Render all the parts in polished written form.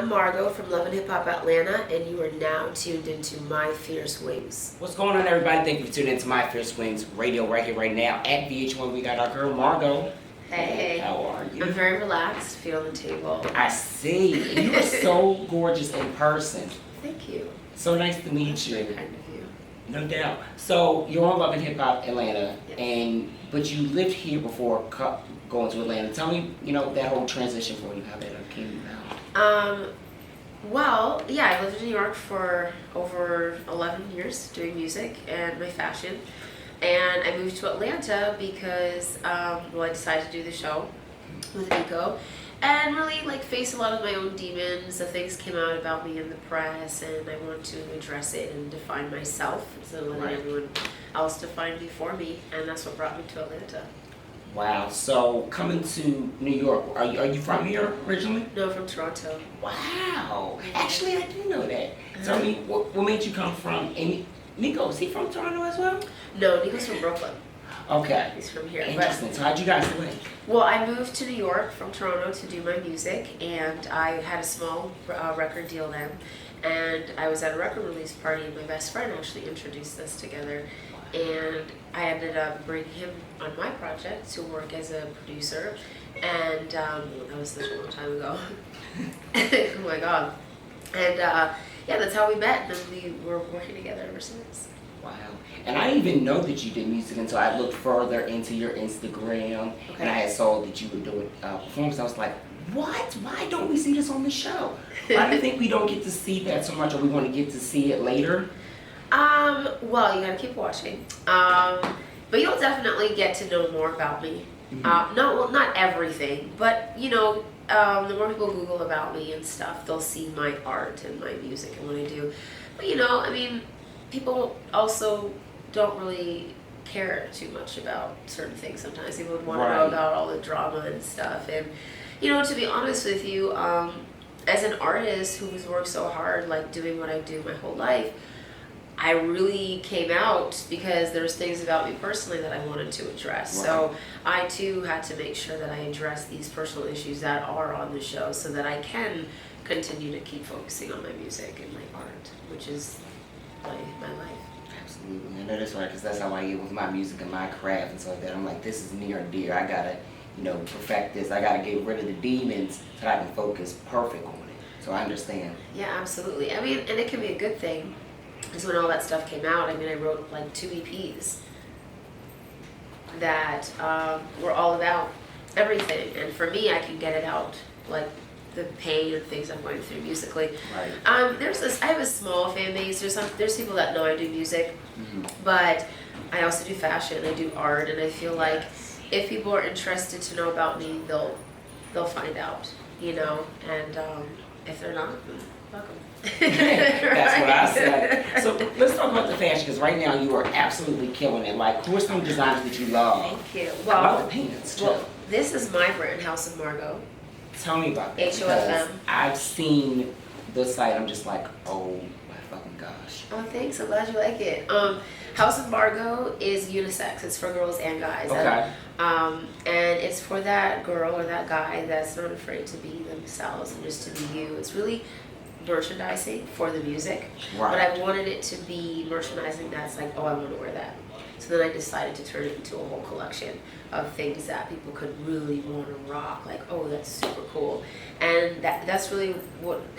I'm Margeaux from Love and Hip Hop Atlanta, and you are now tuned into My Fierce Wings. What's going on, everybody? Thank you for tuning into My Fierce Wings radio right here, right now at VH1. We got our girl Margeaux. Hey. How are you? I'm very relaxed, feet on the table. I see. You are so gorgeous in person. Thank you. So nice to meet That's you. very kind of you. No doubt. So you're on Love and Hip Hop Atlanta, Yes. but you lived here before going to Atlanta. Tell me, that whole transition for you, how that came about. Well, yeah, I lived in New York for over 11 years doing music and my fashion. And I moved to Atlanta because, I decided to do the show with Nikko and really face a lot of my own demons. The things came out about me in the press, and I wanted to address it and define myself instead of letting everyone else define me for me. And that's what brought me to Atlanta. Wow. So coming to New York, are you from here originally? No, from Toronto. Wow. Actually, I didn't know that. Tell me, what made you come from? And Nikko, is he from Toronto as well? No, Nikko's from Brooklyn. Okay. He's from here. Interesting. So how'd you guys link? Well, I moved to New York from Toronto to do my music, and I had a small record deal then. And I was at a record release party, and my best friend actually introduced us together. And I ended up bringing him on my project to work as a producer. And that was such a long time ago. Oh my God. And yeah, that's how we met, and we were working together ever since. Wow. And I didn't even know that you did music until I looked further into your Instagram, and I had saw that you were doing performances. I was like, what? Why don't we see this on the show? Why do you think we don't get to see that so much, or we want to get to see it later? Well, you gotta keep watching. But you'll definitely get to know more about me. Mm-hmm. Not everything, but the more people Google about me and stuff, they'll see my art and my music and what I do. But people also don't really care too much about certain things sometimes. People would want to know about all the drama and stuff. And, to be honest with you, as an artist who has worked so hard, doing what I do my whole life, I really came out because there's things about me personally that I wanted to address. Right. So I too had to make sure that I address these personal issues that are on the show so that I can continue to keep focusing on my music and my art, which is my life. Absolutely. I know that's right, because that's how I get with my music and my craft and stuff like that. I'm like, this is near and dear. I gotta, perfect this. I gotta get rid of the demons so that I can focus perfect on it. So I understand. Yeah, absolutely. And it can be a good thing. Because when all that stuff came out, I wrote 2 EPs that were all about everything. And for me, I can get it out, the pain and things I'm going through musically. Right. I have a small fan base. There's people that know I do music, but I also do fashion, I do art, and I feel like if people are interested to know about me, they'll find out, and if they're not, welcome. That's what I said. So let's talk about the fashion, because right now you are absolutely killing it. Who are some designers that you love? Thank you. I love the pants too. Well, this is my brand, House of Margeaux. Tell me about that. HOFM. I've seen the site. I'm just like, oh my fucking gosh. Oh, thanks. I'm glad you like it. House of Margeaux is unisex. It's for girls and guys. Okay. And it's for that girl or that guy that's not afraid to be themselves and just to be you. It's really merchandising for the music, but I wanted it to be merchandising that's I want to wear that. So then I decided to turn it into a whole collection of things that people could really want to rock, oh, that's super cool. And that's really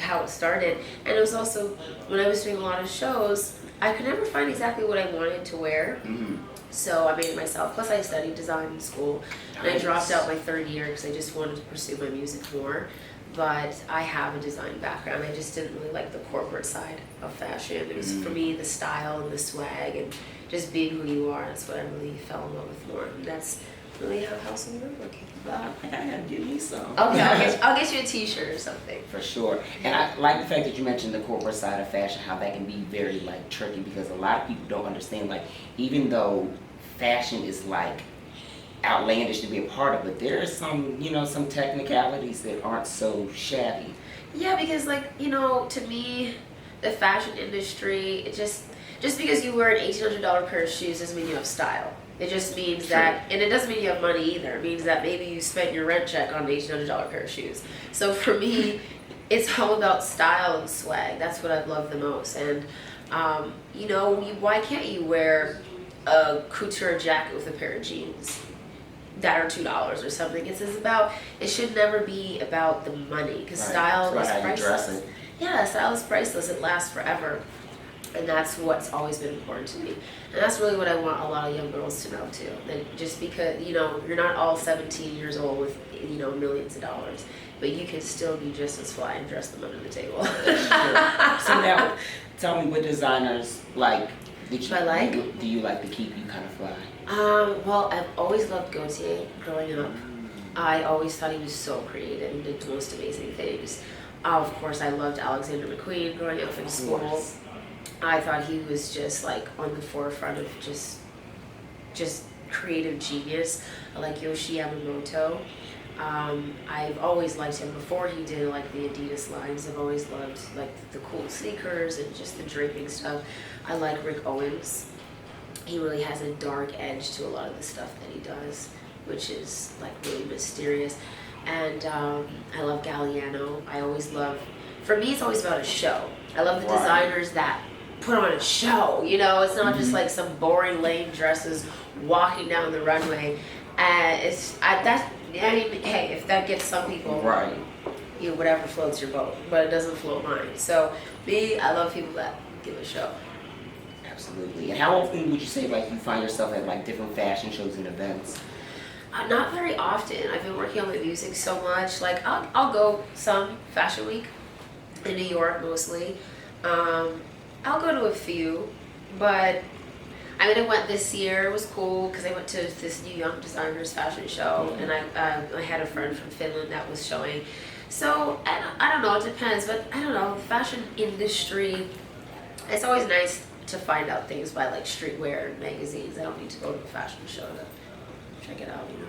how it started. And it was also, when I was doing a lot of shows, I could never find exactly what I wanted to wear. So I made it myself. Plus I studied design in school, and I dropped out my 3rd year because I just wanted to pursue my music more. But I have a design background. I just didn't really like the corporate side of fashion. It was for me the style and the swag and just being who you are. That's what I really fell in love with more. And that's really how House of Margeaux came about. I gotta give me some. Okay, I'll get you a T-shirt or something. For sure. And I like the fact that you mentioned the corporate side of fashion, how that can be very tricky, because a lot of people don't understand, even though fashion is outlandish to be a part of, but there are some, some technicalities that aren't so shabby. Yeah, because to me, the fashion industry, it just because you wear an $1,800 pair of shoes doesn't mean you have style. It just means that, and it doesn't mean you have money either. It means that maybe you spent your rent check on an $1,800 pair of shoes. So for me, it's all about style and swag. That's what I love the most. And you know, why can't you wear a couture jacket with a pair of jeans that are $2 or something? It should never be about the money, because style is priceless. Yeah, style is priceless. It lasts forever. And that's what's always been important to me. And that's really what I want a lot of young girls to know too. That just because, you know, you're not all 17 years old with, you know, millions of dollars, but you can still be just as fly and dress them under the table. So now, tell me what designers like do you like to keep you kind of fly? Well, I've always loved Gaultier growing up. I always thought he was so creative and did the most amazing things. Of course, I loved Alexander McQueen growing up in school. I thought he was just like on the forefront of just creative genius. I like Yohji Yamamoto. I've always liked him before he did like the Adidas lines. I've always loved like the cool sneakers and just the draping stuff. I like Rick Owens. He really has a dark edge to a lot of the stuff that he does, which is like really mysterious. And I love Galliano. For me, it's always about a show. I love the designers that put on a show, you know. It's not just like some boring lame dresses walking down the runway. Hey, if that gets some people, you know, whatever floats your boat, but it doesn't float mine. So me, I love people that give a show. Absolutely. And how often would you say like you find yourself at like different fashion shows and events? Not very often. I've been working on my music so much. Like I'll go some Fashion Week in New York mostly. I'll go to a few, but I mean, I went this year. It was cool because I went to this new young designers fashion show, and I had a friend from Finland that was showing. So I don't know. It depends, but I don't know. The fashion industry. It's always nice to find out things by like streetwear and magazines. I don't need to go to a fashion show to check it out, you know.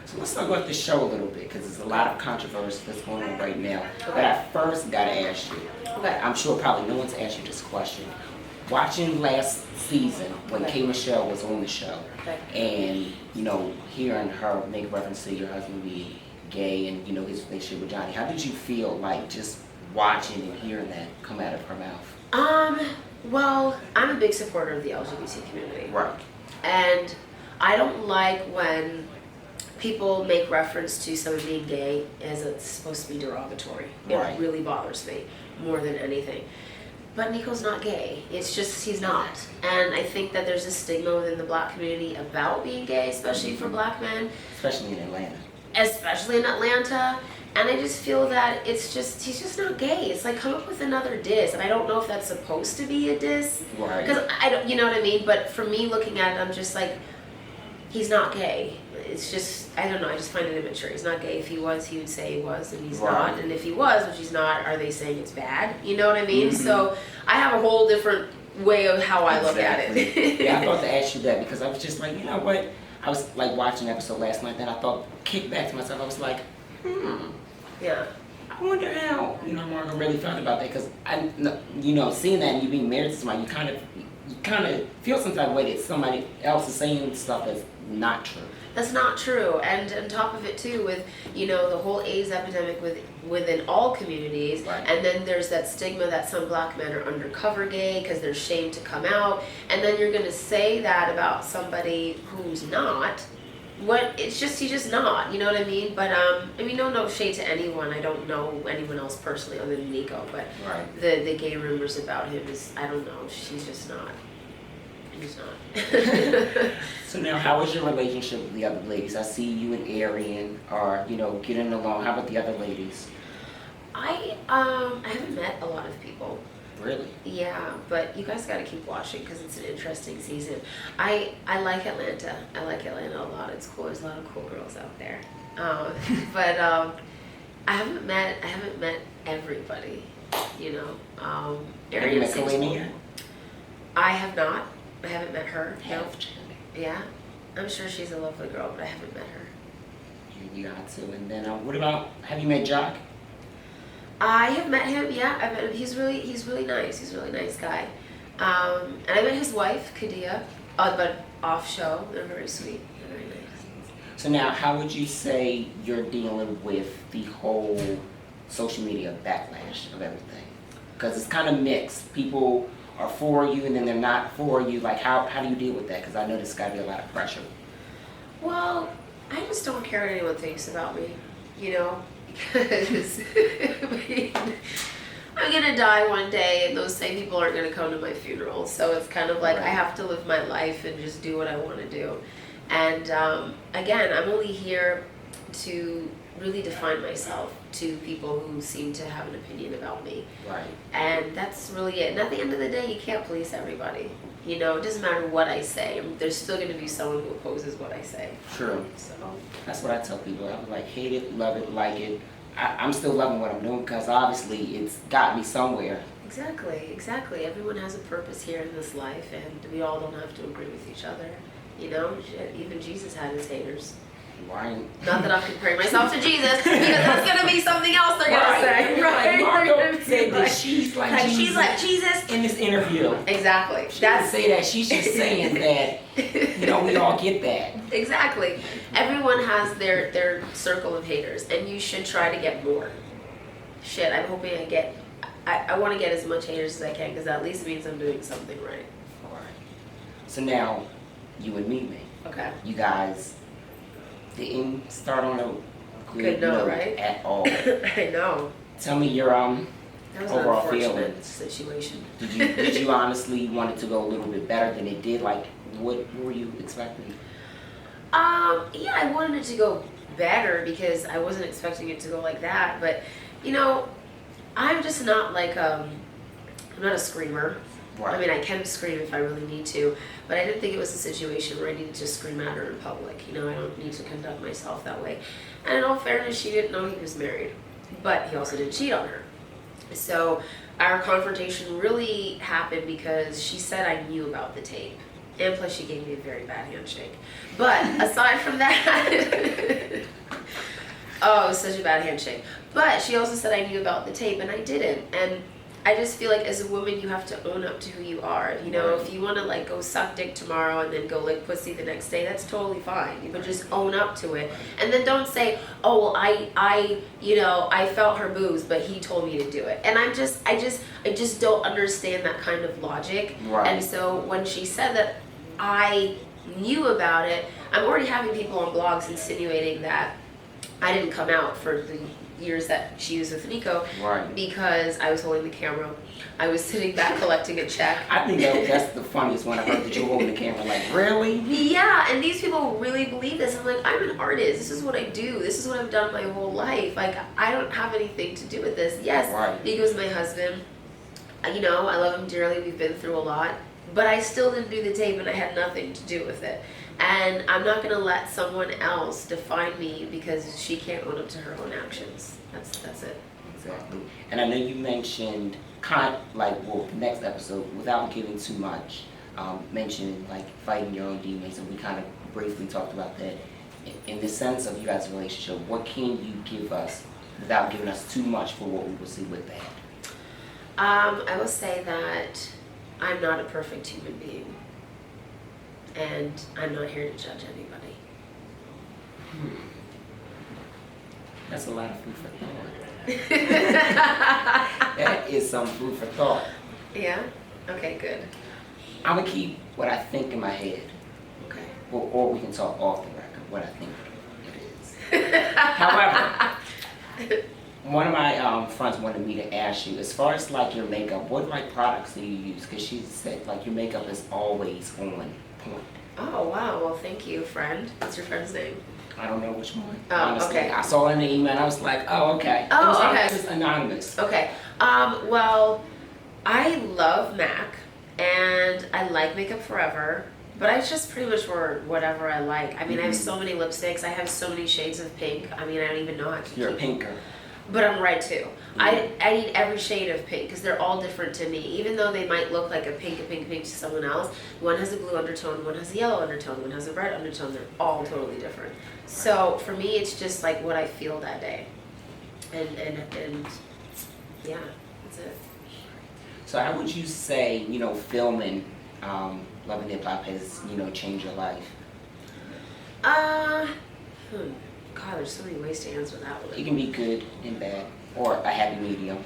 So let's talk about the show a little bit, because there's a lot of controversy that's going on right now. But I first got to ask you, I'm sure probably no one's asked you this question. Watching last season when K.Michelle was on the show, and, you know, hearing her make reference to your husband being gay and, you know, his relationship with Johnny, how did you feel like just watching and hearing that come out of her mouth? Well, I'm a big supporter of the LGBT community. Right. And I don't like when people make reference to someone being gay as it's supposed to be derogatory. It really bothers me more than anything. But Nikko's not gay. It's just he's not. And I think that there's a stigma within the black community about being gay, especially for black men. Especially in Atlanta. And I just feel that he's just not gay. It's like, come up with another diss. And I don't know if that's supposed to be a diss. Right. Because I don't, you know what I mean? But for me looking at it, I'm just like, he's not gay. It's just, I don't know, I just find it immature. He's not gay. If he was, he would say he was, and he's not. And if he was, which he's not, are they saying it's bad? You know what I mean? So I have a whole different way of how I look at it. Yeah, I thought to ask you that because I was just like, you know what? I was like watching the episode last night, then I thought, kicked back to myself, I was like, Yeah. I wonder how, you know, Margeaux really felt about that, because you know, seeing that and you being married to somebody, you kind of feel some type of way that somebody else is saying stuff that's not true. That's not true. And on top of it too, with, you know, the whole AIDS epidemic within all communities, and then there's that stigma that some black men are undercover gay because they're ashamed to come out, and then you're going to say that about somebody who's not. He's just not, you know what I mean? But I mean, no shade to anyone. I don't know anyone else personally other than Nikko, but the gay rumors about him is, I don't know, she's just not. He's not. So now, how is your relationship with the other ladies? I see you and Arian are, you know, getting along. How about the other ladies? I haven't met a lot of people. Really? Yeah, but you guys got to keep watching because it's an interesting season. I like Atlanta. I like Atlanta a lot. It's cool. There's a lot of cool girls out there. But I haven't met everybody. You know, Have you met Kalina yet? I have not. I haven't met her. No. Yeah, I'm sure she's a lovely girl, but I haven't met her. You got to. And then, what about? Have you met Jock? I have met him. Yeah, I met him. He's really nice. He's a really nice guy. And I met his wife, Kadia, but off show. They're very sweet. They're very nice. So now, how would you say you're dealing with the whole social media backlash of everything? Because it's kind of mixed. People are for you and then they're not for you. Like, how do you deal with that? Because I know there's got to be a lot of pressure. Well, I just don't care what anyone thinks about me, you know, because I mean, I'm gonna die one day, and those same people aren't gonna come to my funeral. So it's kind of like I have to live my life and just do what I want to do. And again, I'm only here to really define myself to people who seem to have an opinion about me. Right. And that's really it. And at the end of the day, you can't please everybody. You know, it doesn't matter what I say. There's still going to be someone who opposes what I say. True. So that's what I tell people. I'm like, hate it, love it, like it. I'm still loving what I'm doing because obviously it's got me somewhere. Exactly. Everyone has a purpose here in this life, and we all don't have to agree with each other. You know, even Jesus had his haters. Right. Not that I'm comparing myself to Jesus, because that's gonna be something else they're gonna say. Right. Margeaux said that like, she's like Jesus in this interview. Exactly. She didn't say that. She's just saying that, you know, we all get that. Exactly. Everyone has their circle of haters, and you should try to get more. Shit, I'm hoping I want to get as much haters as I can, because that at least means I'm doing something right. All right. So now, you and me. Okay. You guys didn't start on a good note, right? At all. I know. Tell me your That was an overall unfortunate feelings. situation. Did you honestly want it to go a little bit better than it did? Like, what were you expecting? Yeah, I wanted it to go better because I wasn't expecting it to go like that. But, you know, I'm just not like, I'm not a screamer. Right. I mean, I can scream if I really need to, but I didn't think it was a situation where I needed to scream at her in public. You know, I don't need to conduct myself that way. And in all fairness, she didn't know he was married, but he also didn't cheat on her. So our confrontation really happened because she said I knew about the tape. And plus she gave me a very bad handshake. But aside from that, oh, it was such a bad handshake. But she also said I knew about the tape, and I didn't. And I just feel like as a woman, you have to own up to who you are. You know, if you want to like go suck dick tomorrow and then go lick pussy the next day, that's totally fine. But just own up to it, and then don't say, "Oh, well, I felt her boobs, but he told me to do it." And I just don't understand that kind of logic. Right. And so when she said that I knew about it, I'm already having people on blogs insinuating that I didn't come out for the years that she was with Nikko, right, because I was holding the camera. I was sitting back collecting a check. I think that's the funniest one I heard, that you were holding the camera. Like, really? Yeah, and these people really believe this. I'm like, I'm an artist. This is what I do. This is what I've done my whole life. Like, I don't have anything to do with this. Yes, right. Nikko's my husband. You know, I love him dearly. We've been through a lot. But I still didn't do the tape, and I had nothing to do with it. And I'm not going to let someone else define me because she can't own up to her own actions. That's it. Exactly. And I know you mentioned, next episode, without giving too much, mentioned like fighting your own demons, and we kind of briefly talked about that. In the sense of you guys' relationship, what can you give us without giving us too much for what we will see with that? I will say that I'm not a perfect human being, and I'm not here to judge anybody. That's a lot of food for thought. That is some food for thought. Yeah? Okay, good. I'm going to keep what I think in my head. Okay. Or we can talk off the record, what I think it is. However, one of my friends wanted me to ask you, as far as like your makeup, what like products do you use? Because she said like your makeup is always on point. Oh, wow. Well, thank you, friend. What's your friend's name? I don't know which one. Oh, honestly. okay. I saw it in the email and I was like, oh, okay. Oh, okay. It was anonymous. Okay. Well, I love MAC, and I like Makeup Forever, but I just pretty much wear whatever I like. I mean, I have so many lipsticks. I have so many shades of pink. I mean, I don't even know how to You're a keep pinker. But I'm red too. I need every shade of pink because they're all different to me. Even though they might look like a pink to someone else, one has a blue undertone, one has a yellow undertone, one has a red undertone. They're all totally different. So for me, it's just like what I feel that day. And yeah, that's it. So how would you say, filming Love and Hip Hop has, changed your life? God, there's so many ways to answer that one. It can be good and bad. or a happy medium?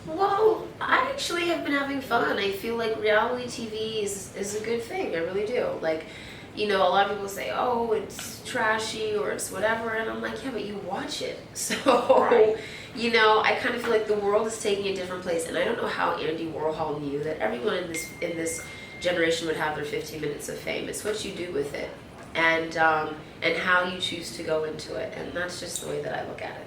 Well, I actually have been having fun. I feel like reality TV is a good thing. I really do. Like, a lot of people say, oh, it's trashy or it's whatever. And I'm like, yeah, but you watch it. So, Right. I kind of feel like the world is taking a different place. And I don't know how Andy Warhol knew that everyone in this generation would have their 15 minutes of fame. It's what you do with it and how you choose to go into it. And that's just the way that I look at it.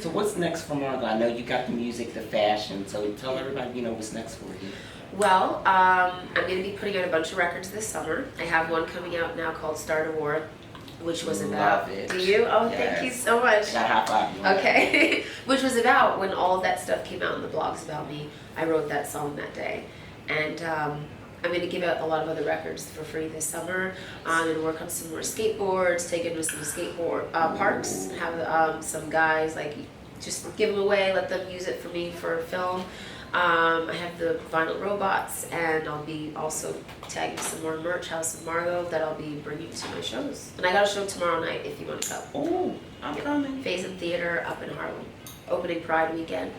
So what's next for Margeaux? I know you got the music, the fashion, so tell everybody, what's next for you. Well, I'm going to be putting out a bunch of records this summer. I have one coming out now called Start a War, which was about... Love it. Do you? Oh, Yes. Thank you so much. Got high five. Okay. Which was about when all of that stuff came out in the blogs about me. I wrote that song that day. And I'm going to give out a lot of other records for free this summer. And work on some more skateboards, take them to some skateboard parks, have some guys just give them away, let them use it for me for film. I have the vinyl robots, and I'll be also tagging some more merch, House of Margeaux, that I'll be bringing to my shows. And I got a show tomorrow night if you want to come. Oh, I'm coming. Pheasant Theater up in Harlem, opening Pride weekend.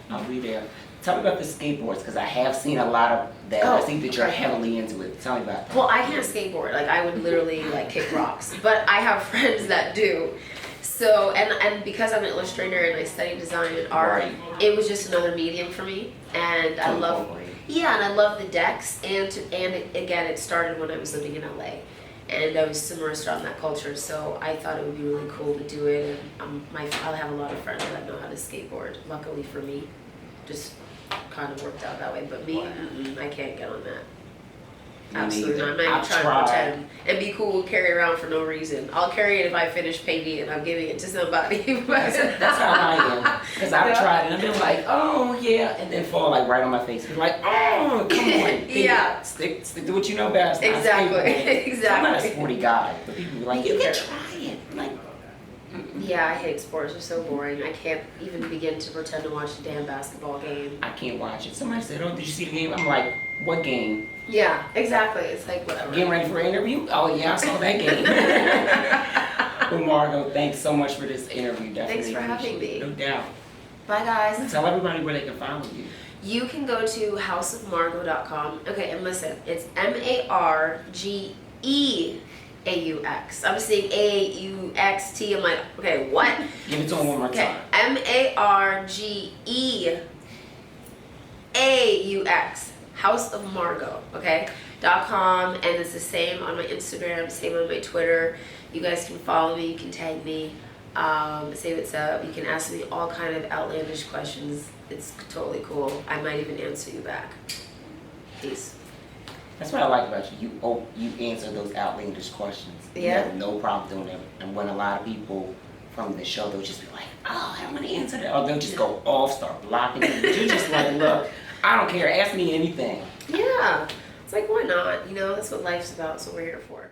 I'll be there. Tell me about the skateboards, because I have seen a lot of that. I think that you're heavily into it. Tell me about that. Well, I can't skateboard. I would literally kick rocks, but I have friends that do. So, and because I'm an illustrator and I study design and art, Right. it was just another medium for me. And I love the decks. And again, it started when I was living in LA. And I was submersed on that culture, so I thought it would be really cool to do it. And I have a lot of friends that know how to skateboard. Luckily for me, just kind of worked out that way. But me, I can't get on that. Absolutely not. I'm not even trying to pretend and be cool, carry it around for no reason. I'll carry it if I finish painting it and I'm giving it to somebody. That's how I am. Because I've tried it and I've been like, oh yeah, and then fall right on my face. Be like, oh, come on. Yeah. Stick to what you know best. Exactly. I'm not a sporty guy, but people be like, you can try it. Like, yeah, I hate sports. They're so boring. I can't even begin to pretend to watch a damn basketball game. I can't watch it. Somebody said, oh, did you see the game? I'm like, what game? Yeah, exactly. It's like whatever. Getting ready for an interview? Oh yeah, I saw that game. Well, Margeaux, thanks so much for this interview. Definitely. Thanks for having me. No doubt. Bye guys. Tell everybody where they can follow you. You can go to houseofmargeaux.com. Okay, and listen, it's Margeaux. I'm saying AUXT. I'm like, okay, what? Give it to them one more Okay, time. MARGEAUX. House of Margeaux, okay? .com, and it's the same on my Instagram, same on my Twitter. You guys can follow me, you can tag me, say what's up. You can ask me all kind of outlandish questions. It's totally cool. I might even answer you back. Peace. That's what I like about you. You answer those outlandish questions. You Yeah. have no problem doing that. And when a lot of people from the show, they'll just be like, oh, I don't want to answer that. Or they'll just go off, start blocking you. But you're just like, look, I don't care. Ask me anything. Yeah. It's like, why not? That's what life's about. That's what we're here for.